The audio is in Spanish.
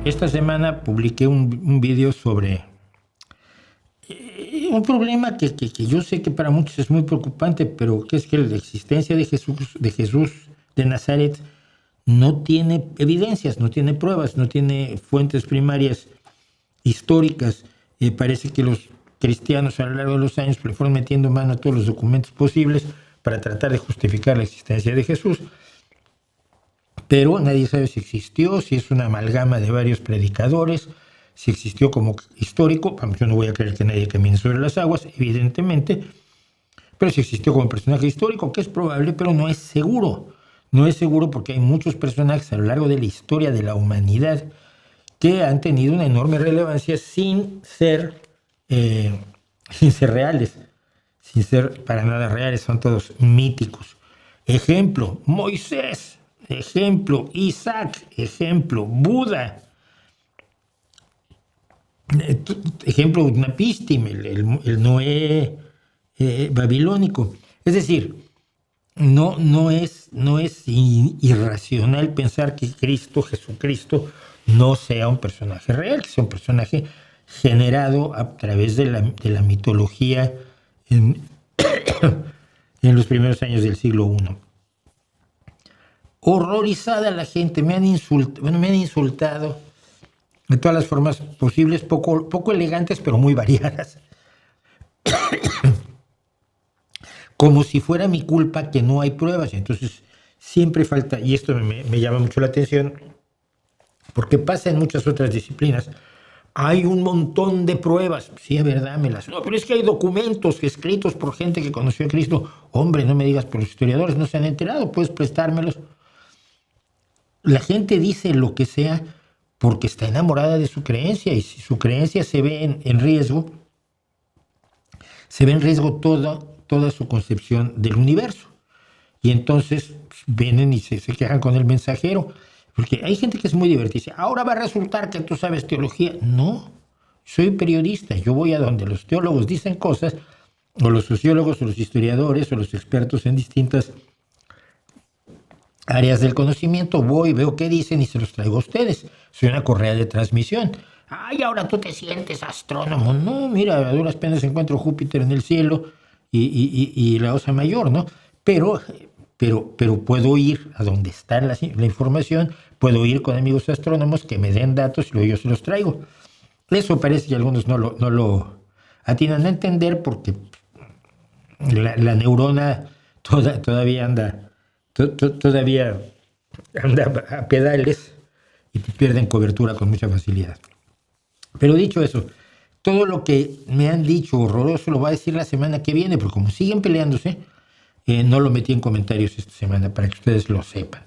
Esta semana publiqué un video sobre un problema que yo sé que para muchos es muy preocupante, pero que es que la existencia de Jesús de Nazaret no tiene evidencias, no tiene pruebas, no tiene fuentes primarias históricas. Parece que los cristianos a lo largo de los años le fueron metiendo mano a todos los documentos posibles para tratar de justificar la existencia de Jesús. Pero nadie sabe si existió, si es una amalgama de varios predicadores, si existió como histórico. Yo no voy a creer que nadie camine sobre las aguas, evidentemente, pero si existió como personaje histórico, que es probable, pero no es seguro. No es seguro porque hay muchos personajes a lo largo de la historia de la humanidad que han tenido una enorme relevancia sin ser reales, sin ser para nada reales, son todos míticos. Ejemplo, Moisés. Ejemplo, Isaac. Ejemplo, Buda. Ejemplo, Utnapishtim, el Noé babilónico. Es decir, no es irracional pensar que Jesucristo, no sea un personaje real, que sea un personaje generado a través de la mitología en los primeros años del siglo I. Horrorizada la gente, me han insultado de todas las formas posibles, poco elegantes, pero muy variadas. Como si fuera mi culpa que no hay pruebas. Entonces, siempre falta, y esto me llama mucho la atención, porque pasa en muchas otras disciplinas. Hay un montón de pruebas. Sí, es verdad, no, pero es que hay documentos escritos por gente que conoció a Cristo. Hombre, no me digas, pero los historiadores no se han enterado, puedes prestármelos. La gente dice lo que sea porque está enamorada de su creencia, y si su creencia se ve en riesgo, se ve en riesgo toda su concepción del universo. Y entonces vienen y se quejan con el mensajero. Porque hay gente que es muy divertida. Ahora va a resultar que tú sabes teología. No, soy periodista. Yo voy a donde los teólogos dicen cosas, o los sociólogos, o los historiadores, o los expertos en distintas áreas del conocimiento. Voy, veo qué dicen y se los traigo a ustedes. Soy una correa de transmisión. Ay, ahora tú te sientes astrónomo. No, mira, a duras penas encuentro Júpiter en el cielo y la Osa Mayor, ¿no? Pero puedo ir a donde está la información, puedo ir con amigos astrónomos que me den datos y luego yo se los traigo. Eso parece que algunos no lo atinan a entender porque la neurona todavía anda a pedales y pierden cobertura con mucha facilidad. Pero dicho eso, todo lo que me han dicho horroroso lo voy a decir la semana que viene, porque como siguen peleándose, no lo metí en comentarios esta semana para que ustedes lo sepan.